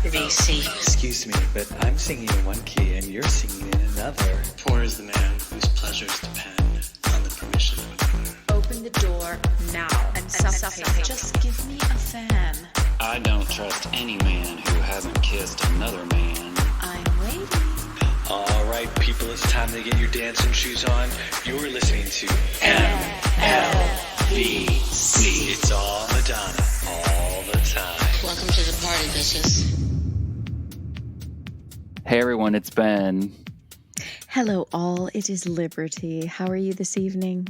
MLVC. Excuse me, but I'm singing in one key and you're singing in another. Poor is the man whose pleasures depend on the permission of another. Open the door now and suffocate. Just give me a fan. I don't trust any man who hasn't kissed another man. I'm waiting. All right, people, it's time to get your dancing shoes on. You're listening to MLVC. It's all Madonna, all the time. Welcome to the party, bitches. Hey everyone, it's Ben. Hello all, it is Liberty. How are you this evening?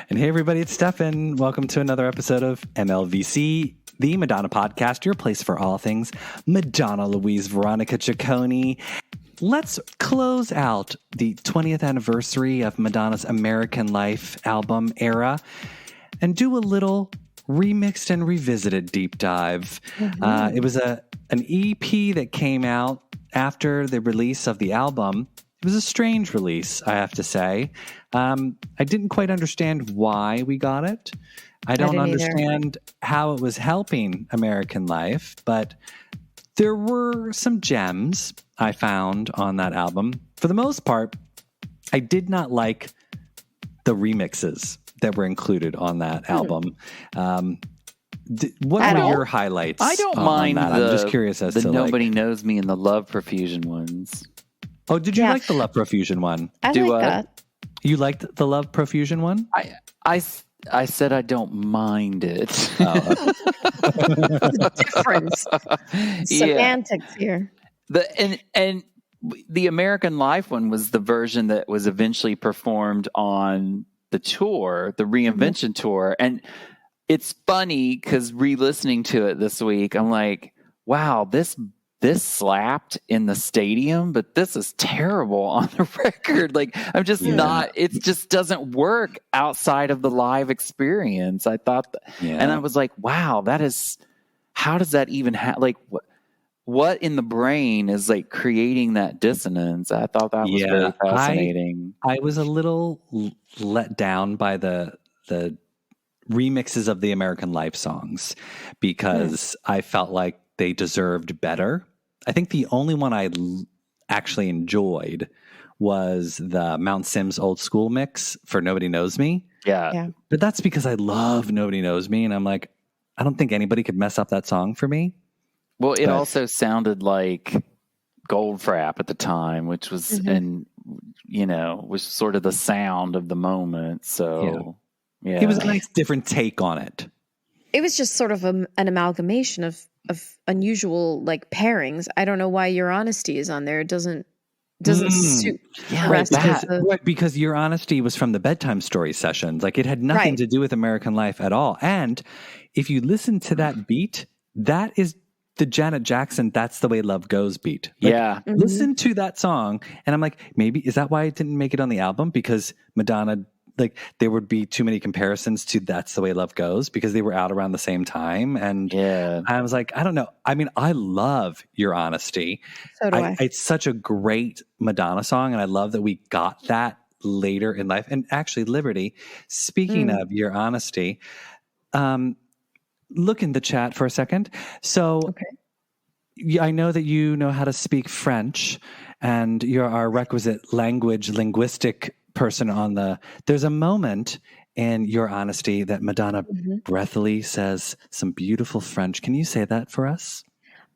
And hey everybody, it's Stefan. Welcome to another episode of MLVC, the Madonna podcast, your place for all things Madonna, Louise, Veronica Ciccone. Let's close out the 20th anniversary of Madonna's American Life album era and do a little remixed and revisited deep dive. Mm-hmm. It was an EP that came out after the release of the album. It was a strange release, I have to say. I didn't quite understand why we got it. I don't understand how it was helping American Life, but there were some gems I found on that album. For the most part, I did not like the remixes that were included on that album. What were your highlights? I don't mind that? I'm just curious as to Nobody Knows Me and the Love Profusion ones. Oh, did you like the Love Profusion one? I like that. You liked the Love Profusion one? I said I don't mind it. The difference. Semantics here. And the American Life one was the version that was eventually performed on the tour, the Reinvention tour. And it's funny because re-listening to it this week, I'm like, wow, this slapped in the stadium, but this is terrible on the record. Like, I'm just not, it just doesn't work outside of the live experience. I thought, and I was like, wow, how does that even like, what in the brain is like creating that dissonance? I thought that was very fascinating. I was a little let down by the remixes of the American Life songs because I felt like they deserved better. I think the only one I actually enjoyed was the Mount Sims old school mix for Nobody Knows Me. Yeah. But that's because I love Nobody Knows Me. And I'm like, I don't think anybody could mess up that song for me. Well, it also sounded like Goldfrapp at the time, which was, was sort of the sound of the moment. So, It was a nice different take on it. It was just sort of an amalgamation of unusual like pairings. I don't know why Your Honesty is on there. It doesn't suit the rest of the... Right, because Your Honesty was from the Bedtime Story sessions. Like, it had nothing to do with American Life at all. And if you listen to that beat, that is the Janet Jackson "That's the Way Love Goes" beat. Like, listen to that song, and I'm like, maybe is that why it didn't make it on the album? Because Madonna, like, there would be too many comparisons to "That's the Way Love Goes" because they were out around the same time. And I was like, I don't know. I mean, I love Your Honesty. So do I. It's such a great Madonna song, and I love that we got that later in life. And actually, Liberty, speaking of Your Honesty, look in the chat for a second. So I know that you know how to speak French, and you're our requisite linguistic person there's a moment in Your Honesty that Madonna breathily says some beautiful French. Can you say that for us?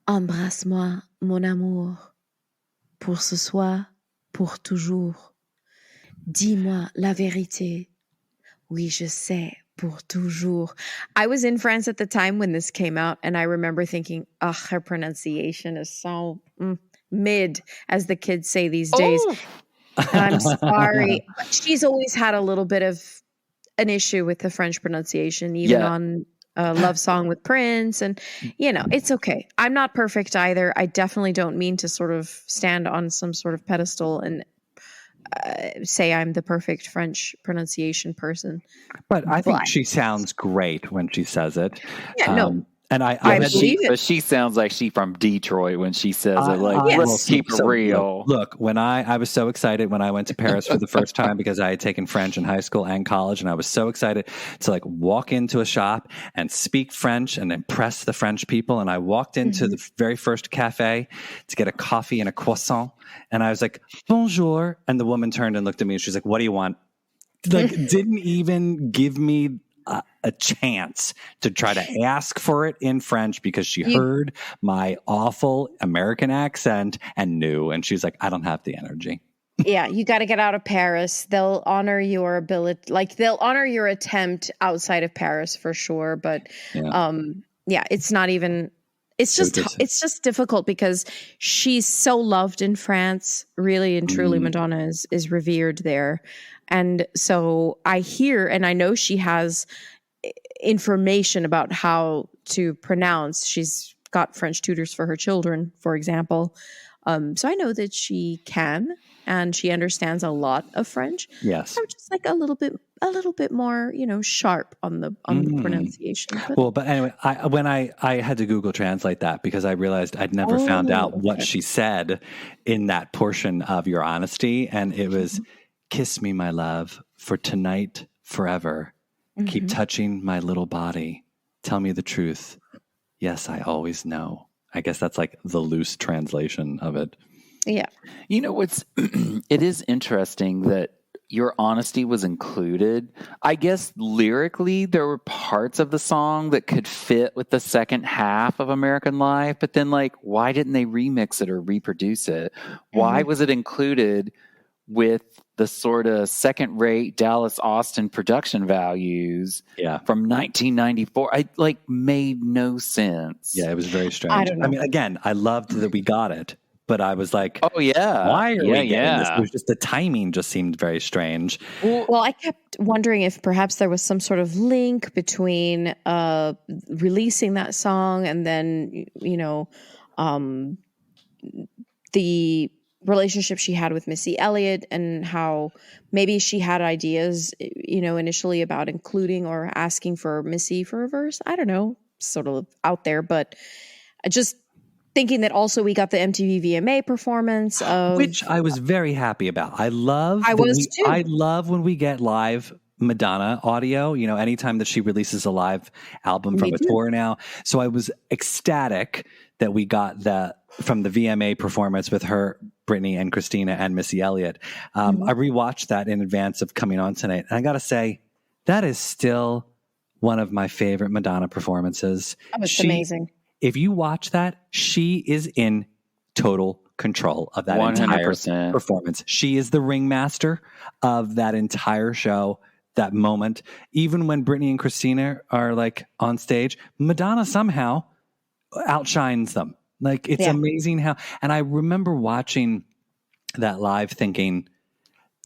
Embrasse-moi, mon amour, pour ce soir, pour toujours. Dis-moi la vérité. Oui, je sais, pour toujours. I was in France at the time when this came out, and I remember thinking, her pronunciation is so mid, as the kids say these days. And I'm sorry. But she's always had a little bit of an issue with the French pronunciation, even on a Love Song with Prince. And, it's okay. I'm not perfect either. I definitely don't mean to sort of stand on some sort of pedestal and say I'm the perfect French pronunciation person. But I think she sounds great when she says it. And I believe it. But she sounds like she from Detroit when she says it. Like, Yes. let's keep it real. Look, when I was so excited when I went to Paris for the first time because I had taken French in high school and college, and I was so excited to like walk into a shop and speak French and impress the French people. And I walked into the very first cafe to get a coffee and a croissant, and I was like, "Bonjour," and the woman turned and looked at me, and she's like, "What do you want?" Like, didn't even give me a chance to try to ask for it in French because she heard my awful American accent and knew. And she's like, I don't have the energy. Yeah, you got to get out of Paris. They'll honor your ability, like they'll honor your attempt outside of Paris for sure. But it's not even. It's just difficult because she's so loved in France. Really and truly, Madonna is revered there. And so I hear and I know she has information about how to pronounce. She's got French tutors for her children, for example. So I know that she can and she understands a lot of French. Yes. I'm just like a little bit more, sharp on the pronunciation. But anyway, I had to Google translate that because I realized I'd never found out what she said in that portion of Your Honesty. And it was, kiss me, my love, for tonight, forever. Keep touching my little body. Tell me the truth. Yes, I always know. I guess that's like the loose translation of it. Yeah. You know, it is interesting that Your Honesty was included. I guess lyrically, there were parts of the song that could fit with the second half of American Life, but then like, why didn't they remix it or reproduce it? Why was it included with the sort of second-rate Dallas Austin production values from 1994? I made no sense. Yeah, it was very strange. I don't know. I mean, again, I loved that we got it, but I was like, oh yeah, why are we getting this? It was just the timing just seemed very strange. Well, I kept wondering if perhaps there was some sort of link between releasing that song and then, the relationship she had with Missy Elliot and how maybe she had ideas, initially about including or asking for Missy for a verse. I don't know, sort of out there, but just thinking that also we got the MTV VMA performance of which I was very happy about. I love when we get live Madonna audio, anytime that she releases a live album from a tour now. So I was ecstatic that we got that from the VMA performance with her, Britney and Christina and Missy Elliot. I rewatched that in advance of coming on tonight. And I got to say, that is still one of my favorite Madonna performances. Oh, it's amazing. If you watch that, she is in total control of that 100%. entire performance. She is the ringmaster of that entire show, that moment. Even when Britney and Christina are like on stage, Madonna somehow outshines them. Like, it's amazing how, and I remember watching that live thinking,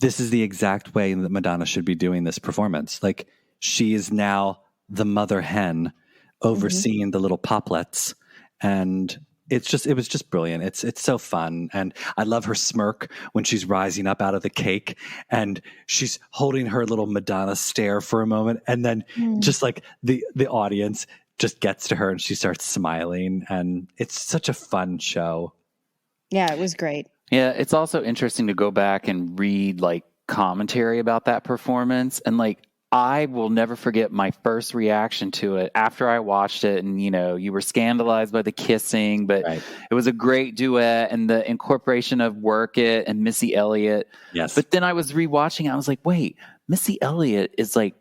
this is the exact way that Madonna should be doing this performance. Like, she is now the mother hen overseeing the little poplets. And it was just brilliant. It's so fun. And I love her smirk when she's rising up out of the cake and she's holding her little Madonna stare for a moment. And then just like the audience just gets to her and she starts smiling, and it's such a fun show. Yeah, it was great. Yeah, it's also interesting to go back and read like commentary about that performance, and like I will never forget my first reaction to it after I watched it. And you were scandalized by the kissing, but it was a great duet and the incorporation of Work It and Missy Elliott. Yes. But then I was rewatching, I was like, wait, Missy Elliott is like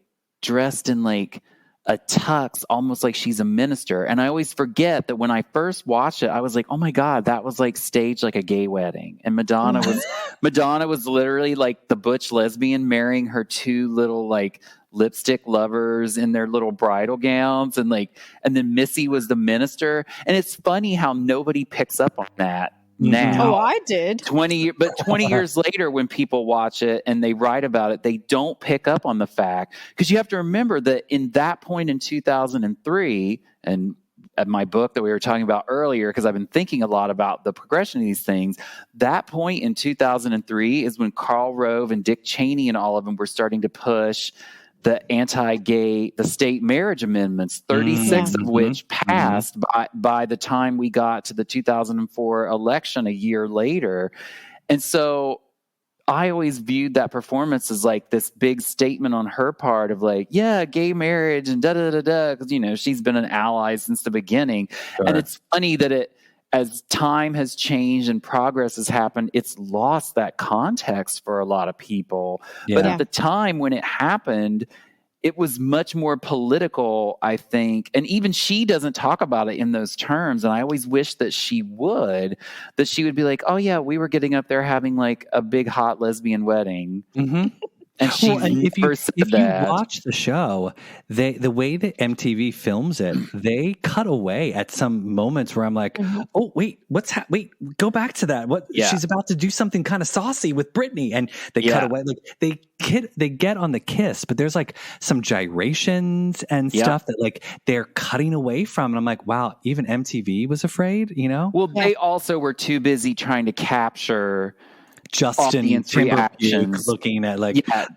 dressed in like a tux, almost like she's a minister. And I always forget that when I first watched it, I was like, oh my God, that was like staged like a gay wedding. And Madonna was literally like the butch lesbian marrying her two little like lipstick lovers in their little bridal gowns. And then Missy was the minister. And it's funny how nobody picks up on that now. Oh, I did. 20 years later, when people watch it and they write about it, they don't pick up on the fact, because you have to remember that in that point in 2003, and at my book that we were talking about earlier, because I've been thinking a lot about the progression of these things, that point in 2003 is when Karl Rove and Dick Cheney and all of them were starting to push the state marriage amendments, 36 of which passed by the time we got to the 2004 election a year later. And so I always viewed that performance as like this big statement on her part of like, yeah, gay marriage and da-da-da-da, because, you know, she's been an ally since the beginning. Sure. And it's funny that as time has changed and progress has happened, it's lost that context for a lot of people. Yeah. But at the time when it happened, it was much more political, I think. And even she doesn't talk about it in those terms. And I always wish that she would be like, oh yeah, we were getting up there having like a big hot lesbian wedding. Mm-hmm. And if you watch the show, the way that MTV films it, they cut away at some moments where I'm like, oh wait, wait, go back to that. She's about to do something kind of saucy with Britney, and they cut away. Like they get on the kiss, but there's like some gyrations and stuff that like they're cutting away from, and I'm like, wow, even MTV was afraid, you know? Well, they also were too busy trying to capture Justin Timberpuke looking at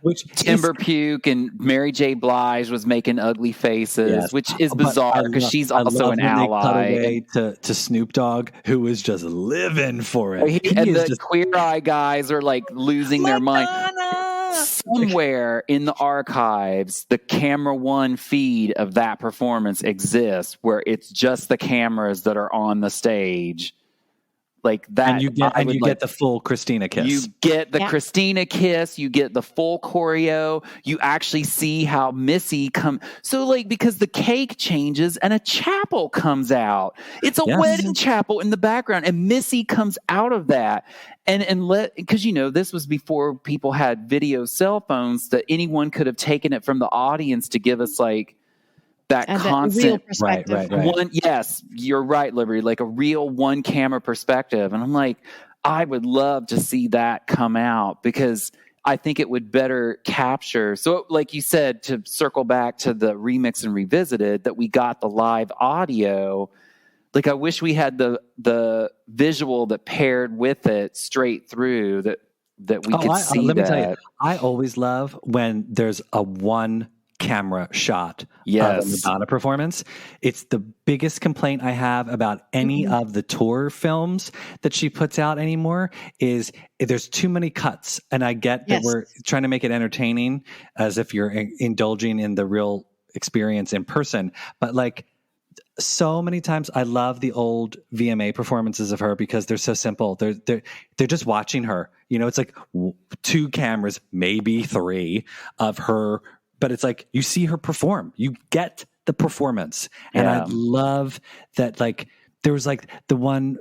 which Timberpuke and Mary J. Blige was making ugly faces, which is bizarre because she's also an ally. They cut away to Snoop Dogg, who was just living for it. And the Queer Eye guys are like losing their mind. Somewhere in the archives, the Camera One feed of that performance exists, where it's just the cameras that are on the stage. Like that, and you get the full Christina kiss. You get the Christina kiss. You get the full choreo. You actually see how Missy So, like, because the cake changes and a chapel comes out. It's a wedding chapel in the background, and Missy comes out of that. Because you know this was before people had video cell phones that anyone could have taken it from the audience to give us like. That constant, real perspective. Right. Yes, you're right, Liberty. Like a real one camera perspective. And I'm like, I would love to see that come out because I think it would better capture. So like you said, to circle back to the remix and revisited, that we got the live audio. Like I wish we had the visual that paired with it straight through that we could see. Let me tell you, I always love when there's a one camera shot of a Madonna performance. It's the biggest complaint I have about any of the tour films that she puts out anymore is there's too many cuts. And I get that we're trying to make it entertaining as if you're indulging in the real experience in person. But like so many times I love the old VMA performances of her because they're so simple. They're just watching her. You know, it's like two cameras, maybe three of her. But it's like you see her perform, you get the performance, and I love that. Like there was like the one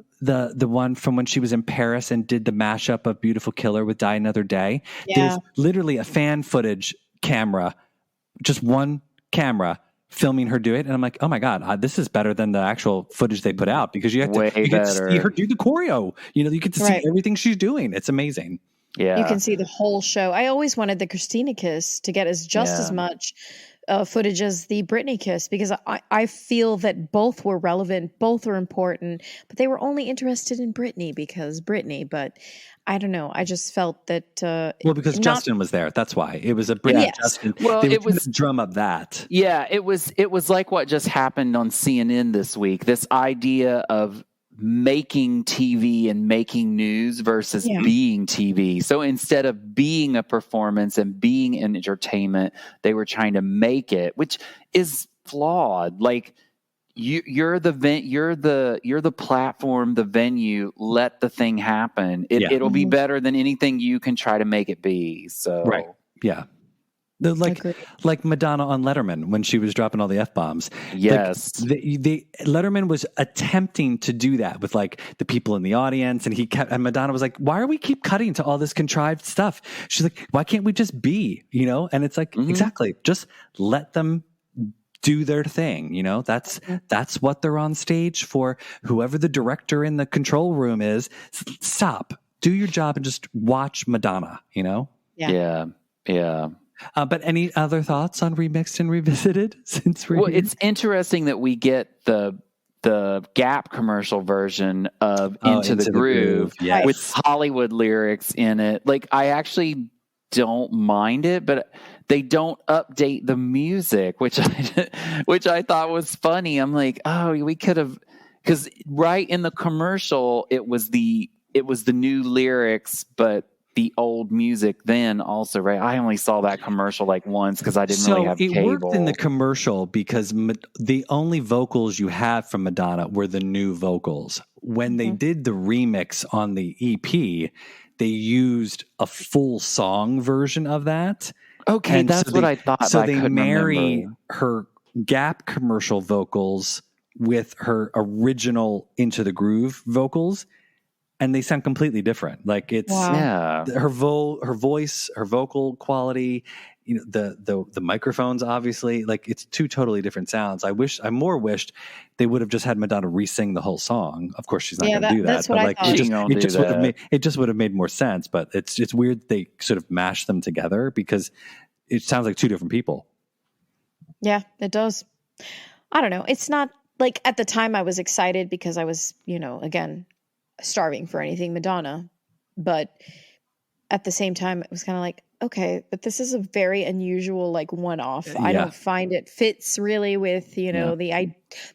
from when she was in Paris and did the mashup of "Beautiful Killer" with "Die Another Day." Yeah. There's literally a fan footage camera, just one camera filming her do it, and I'm like, oh my god, this is better than the actual footage they put out because you get to see her do the choreo. You know, you get to see everything she's doing. It's amazing. Yeah. You can see the whole show. I always wanted the Christina kiss to get as much footage as the Britney kiss because I feel that both were relevant, both were important, but they were only interested in Britney because Britney. But I don't know. I just felt that. Because Justin was there. That's why it was a Britney Justin. Well, it was drum up that. Yeah, it was like what just happened on CNN this week. This idea of making TV and making news versus being TV. So instead of being a performance and being an entertainment, they were trying to make it, which is flawed. Like you're the platform, the venue. Let the thing happen. It'll be better than anything you can try to make it be. So yeah. Like Madonna on Letterman when she was dropping all the F-bombs. Yes. Like Letterman was attempting to do that with like the people in the audience and Madonna was like, why are we keep cutting to all this contrived stuff? She's like, why can't we just be, you know? And it's like, exactly. Just let them do their thing. You know, that's what they're on stage for. Whoever the director in the control room is, stop, do your job and just watch Madonna, you know? Yeah. But any other thoughts on Remixed and Revisited? It's interesting that we get the Gap commercial version of Into the Groove with Hollywood lyrics in it. Like I actually don't mind it, but they don't update the music, which I thought was funny. I'm like, oh, we could have, because right in the commercial, it was the new lyrics, but the old music then also, right? I only saw that commercial like once because I didn't really have cable. So it worked in the commercial because the only vocals you have from Madonna were the new vocals. When they did the remix on the EP, they used a full song version of that. Okay, that's what I thought. So I they couldn't marry remember. her Gap commercial vocals with her original Into the Groove vocals, and they sound completely different. Like it's her voice, her vocal quality, you know, the microphones, obviously, like it's two totally different sounds. I wished they would have just had Madonna re-sing the whole song. Of course, she's not going to do that. That's what but I like thought. it just would have made more sense. But it's weird they sort of mashed them together because it sounds like two different people. Yeah, it does. I don't know. It's not like at the time I was excited because I was, again, starving for anything Madonna. But at the same time, it was kind of like, okay, but this is a very unusual, like one-off. Yeah. I don't find it fits really with, the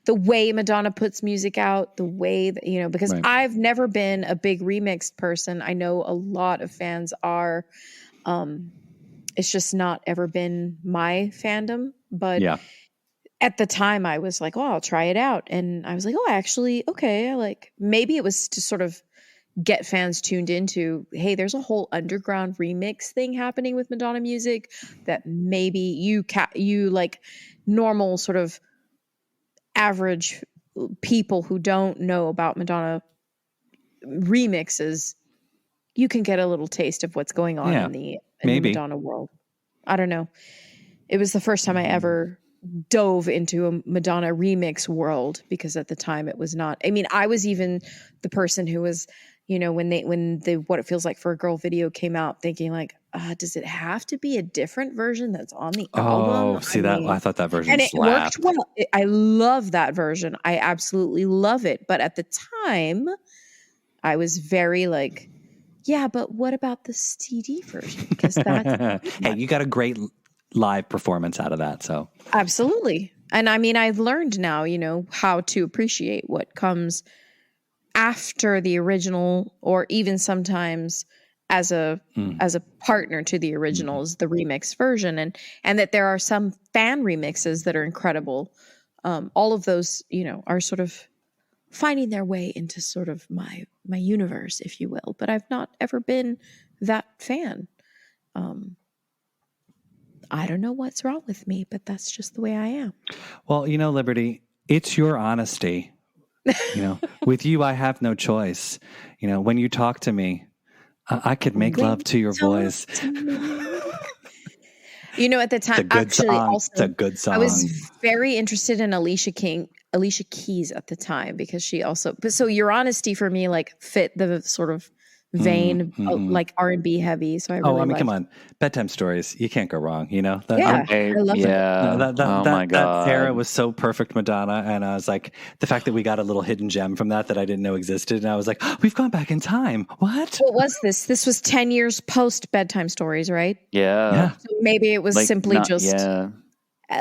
way Madonna puts music out, the way that, because I've never been a big remixed person. I know a lot of fans are. It's just not ever been my fandom, but at the time I was like, oh, I'll try it out. And I was like, oh, maybe it was to sort of get fans tuned into, hey, there's a whole underground remix thing happening with Madonna music that maybe you like normal sort of average people who don't know about Madonna remixes, you can get a little taste of what's going on in the Madonna world. I don't know. It was the first time I ever dove into a Madonna remix world because at the time it was not. I mean, I was even the person who was, when the What It Feels Like for a Girl video came out, thinking like, does it have to be a different version that's on the album? I thought that version and it slapped. worked well. I love that version. I absolutely love it. But at the time, I was very like, yeah, but what about the CD version? Because that's hey, you got a great live performance out of that. So absolutely. And I mean, I've learned now, how to appreciate what comes after the original, or even sometimes as a partner to the originals, the remix version, and that there are some fan remixes that are incredible. All of those, are sort of finding their way into sort of my universe, if you will. But I've not ever been that fan. I don't know what's wrong with me, but that's just the way I am. Well, Liberty, it's your honesty. With you, I have no choice. When you talk to me, I could make love to your voice. At the time, it's a good song. I was very interested in Alicia Keys at the time because she also. But so your honesty for me like fit the sort of vein, like R&B heavy. So come on, bedtime stories. You can't go wrong. I love that. My God, that era was so perfect, Madonna. And I was like, the fact that we got a little hidden gem from that I didn't know existed, and I was like, oh, we've gone back in time. What was this? This was 10 years post bedtime stories, right? Yeah. So maybe it was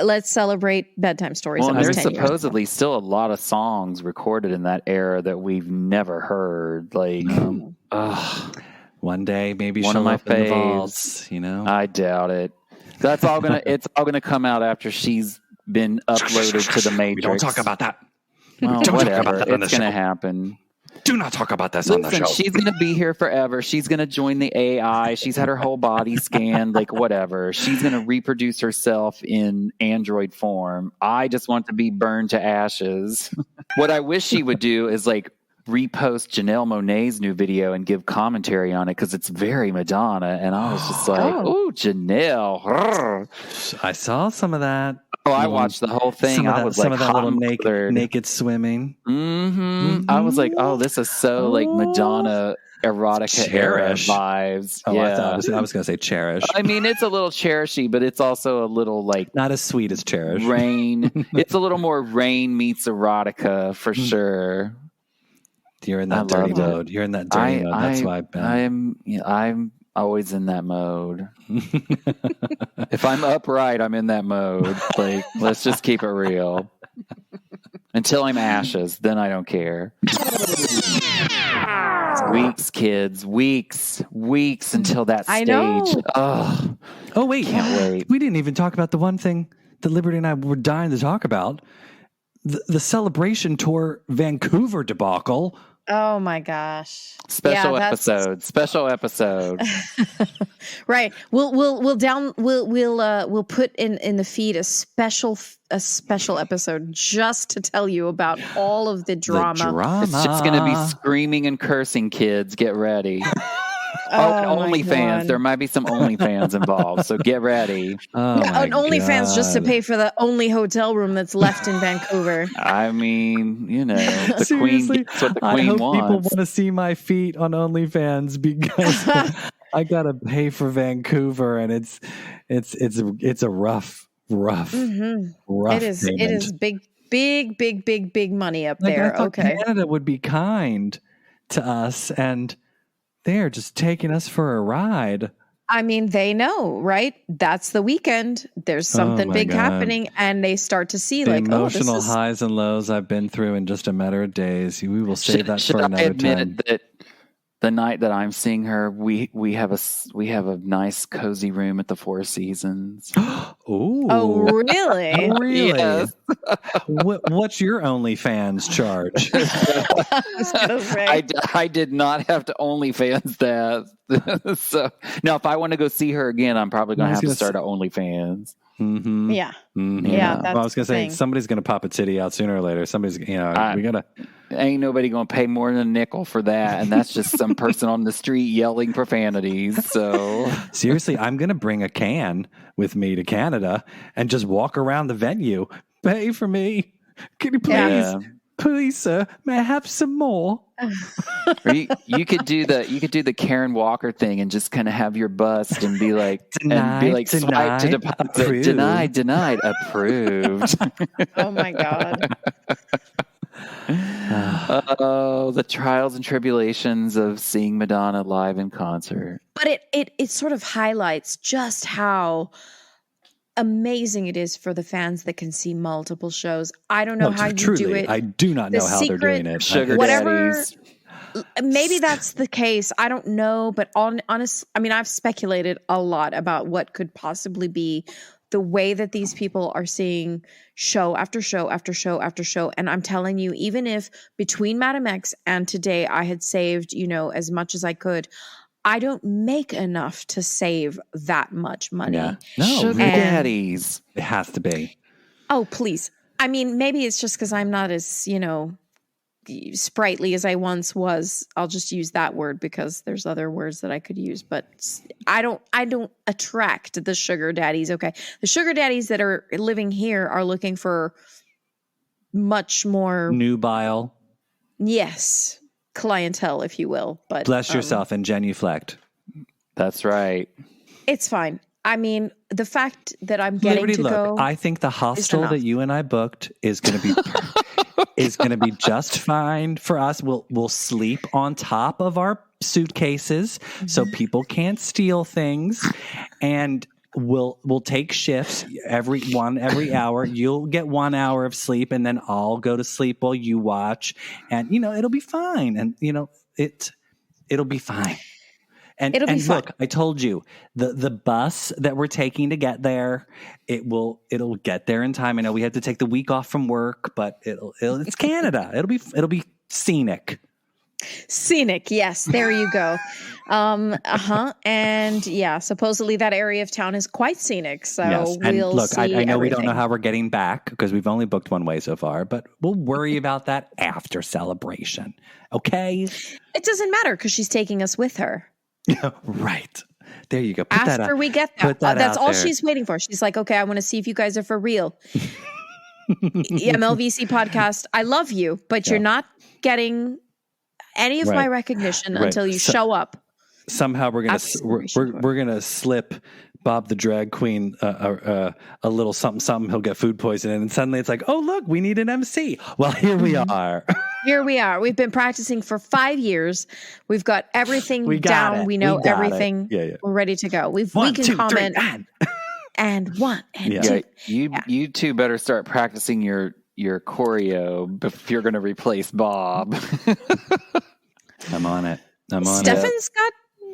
let's celebrate bedtime stories. Well, there's supposedly still a lot of songs recorded in that era that we've never heard. Like, one day maybe one she'll of my open the faves. vaults. I doubt it. That's all gonna. It's all gonna come out after she's been uploaded to the Matrix. We don't talk about that. Well, don't whatever. talk about that on the It's gonna show. happen. Do not talk about this on the show. She's going to be here forever. She's going to join the AI. She's had her whole body scanned, like whatever. She's going to reproduce herself in android form. I just want to be burned to ashes. What I wish she would do is like repost Janelle Monáe's new video and give commentary on it because it's very Madonna. And I was just like, oh, Janelle. Rrr. I saw some of that. Oh, I watched the whole thing. I was like, some of that hot little and bothered. naked swimming. I was like, oh, this is so like Madonna erotica era vibes. Oh, yeah. I was going to say cherish. I mean, it's a little cherishy, but it's also a little like not as sweet as cherish. Rain. It's a little more Rain meets erotica for sure. You're in that dirty mode. You're in that dirty mode. That's why I've been. I'm Always in that mode. If I'm upright, I'm in that mode. Like, let's just keep it real. Until I'm ashes, then I don't care. Weeks, kids. Weeks until that stage. I know. Oh, wait. Can't wait. We didn't even talk about the one thing that Liberty and I were dying to talk about. The Celebration Tour Vancouver debacle. Oh my gosh. Special episode. Right. We'll put in the feed a special episode just to tell you about all of the drama. It's just going to be screaming and cursing, kids. Get ready. OnlyFans. There might be some OnlyFans involved, so get ready. An OnlyFans just to pay for the only hotel room that's left in Vancouver. I mean, the Seriously, queen gets what the I queen hope wants. people want to see my feet on OnlyFans because I gotta pay for Vancouver, and it's a rough. It is big money up Like, there. I thought Okay, Canada would be kind to us, and they're just taking us for a ride. I mean, they know, right? That's the weekend. There's something big happening, and they start to see The emotional highs and lows I've been through in just a matter of days. We will save that for another time. That the night that I'm seeing her, we have a nice cozy room at the Four Seasons. Ooh. Oh, really? Really? Yes. What's your OnlyFans charge? I did not have to OnlyFans that. So now, if I want to go see her again, I'm probably going to have to start an OnlyFans. Mm-hmm. Yeah. Mm-hmm. Yeah. That's I was going to say, thing. somebody's going to pop a titty out sooner or later. Somebody's, we got to. Ain't nobody going to pay more than a nickel for that. And that's just some person on the street yelling profanities. So seriously, I'm going to bring a can with me to Canada and just walk around the venue. Pay for me. Can you please, sir, may I have some more? Or you could do the Karen Walker thing and just kind of have your bust and be like, swipe to deposit, denied, approved. Oh my God. Oh, the trials and tribulations of seeing Madonna live in concert. But it sort of highlights just how amazing it is for the fans that can see multiple shows. I don't know how you do it. I do not know how they're doing it. Sugar daddies. Maybe that's the case. I don't know, but honest, I mean, I've speculated a lot about what could possibly be the way that these people are seeing show after show after show after show. And I'm telling you, even if between Madam X and today I had saved, as much as I could, I don't make enough to save that much money. Yeah. No, sugar daddies. It has to be. Oh, please. I mean, maybe it's just because I'm not as, sprightly as I once was. I'll just use that word because there's other words that I could use, but I don't attract the sugar daddies. Okay. The sugar daddies that are living here are looking for much more nubile. Yes. Clientele, if you will, but bless yourself and genuflect. That's right. It's fine. I mean, the fact that I'm getting to go. I think the hostel that you and I booked is going to be is going to be just fine for us. We'll sleep on top of our suitcases so people can't steal things, and we'll take shifts every hour. You'll get 1 hour of sleep, and then I'll go to sleep while you watch, and it'll be fine. And it'll be fine. And look, I told you the bus that we're taking to get there, it'll get there in time. I know we have to take the week off from work, but it's Canada. It'll be scenic. Scenic, yes, there you go. And yeah, supposedly that area of town is quite scenic. So yes. And we'll look, see I know everything. we don't know how we're getting back because we've only booked one way so far, but we'll worry about that after celebration. Okay? It doesn't matter because she's taking us with her. Right. There you go. After we get there. That's all there. she's waiting for. She's like, okay, I want to see if you guys are for real. MLVC podcast, I love you, but you're not getting any of my recognition until you show up. Somehow we're gonna slip Bob the drag queen a little something. He'll get food poisoning, and suddenly it's like, oh look, we need an MC. Well, here we are. Here we are. We've been practicing for 5 years. We've got everything We got down. it. We know We got it. everything. Yeah. We're ready to go. We 1, can 2, 3, comment. and. And 1 and Yeah. 2. You two better start practicing your choreo if you're going to replace Bob. I'm on it.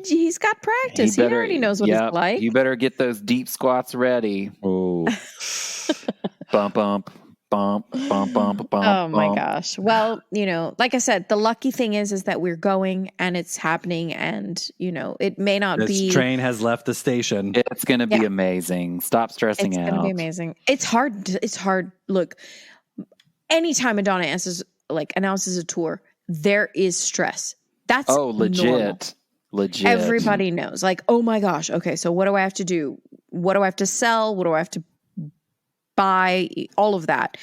He's got practice. He already knows what it's like. You better get those deep squats ready. Oh. Bump, bump, bump, bump, bump, bump. Oh my bump. gosh. Well, like I said, the lucky thing is that we're going and it's happening, and it may not This be. train has left the station. It's going to be amazing. Stop stressing out. It's going to be amazing. It's hard. It's hard. Look, anytime Madonna announces a tour, there is stress. That's legit. normal. Legit. Everybody knows. Like, oh my gosh. Okay, so what do I have to do? What do I have to sell? What do I have to buy? All of that.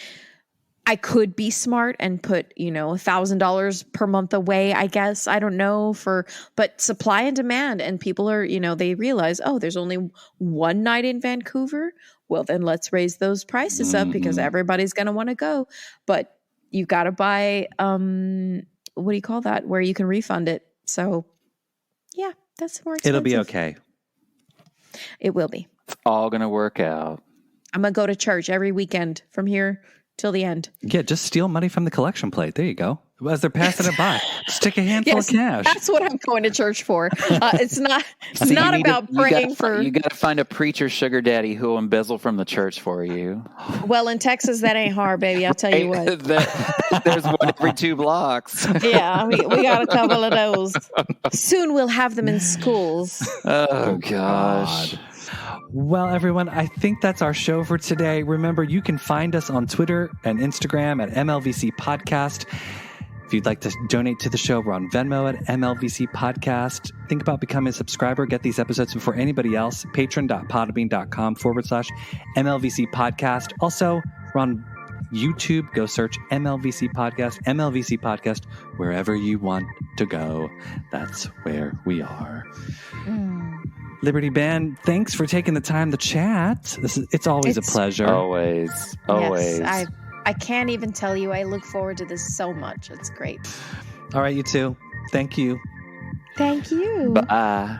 I could be smart and put, $1,000 per month away, I guess. I don't know but supply and demand, and people are, they realize, there's only one night in Vancouver. Well, then let's raise those prices up because everybody's going to want to go. But you got to buy, what do you call that? Where you can refund it. So yeah, that's more expensive. It'll be okay. It will be. It's all going to work out. I'm going to go to church every weekend from here till the end. Yeah, just steal money from the collection plate. There you go. As they're passing it by, stick a handful of cash. That's what I'm going to church for. It's not about praying for. You got to find a preacher sugar daddy who will embezzle from the church for you. Well, in Texas, that ain't hard, baby. I'll tell you what. There's one every 2 blocks. Yeah, we got a couple of those. Soon we'll have them in schools. Oh gosh. God. Well, everyone, I think that's our show for today. Remember, you can find us on Twitter and Instagram at MLVC Podcast. If you'd like to donate to the show, we're on Venmo at MLVC Podcast. Think about becoming a subscriber. Get these episodes before anybody else. Patreon.podbean.com/MLVC Podcast. Also, we're on YouTube. Go search MLVC Podcast, wherever you want to go. That's where we are. Liberty Band, thanks for taking the time to chat. It's always a pleasure. Always. Yes, I can't even tell you. I look forward to this so much. It's great. All right, you two. Thank you. Thank you. Bye.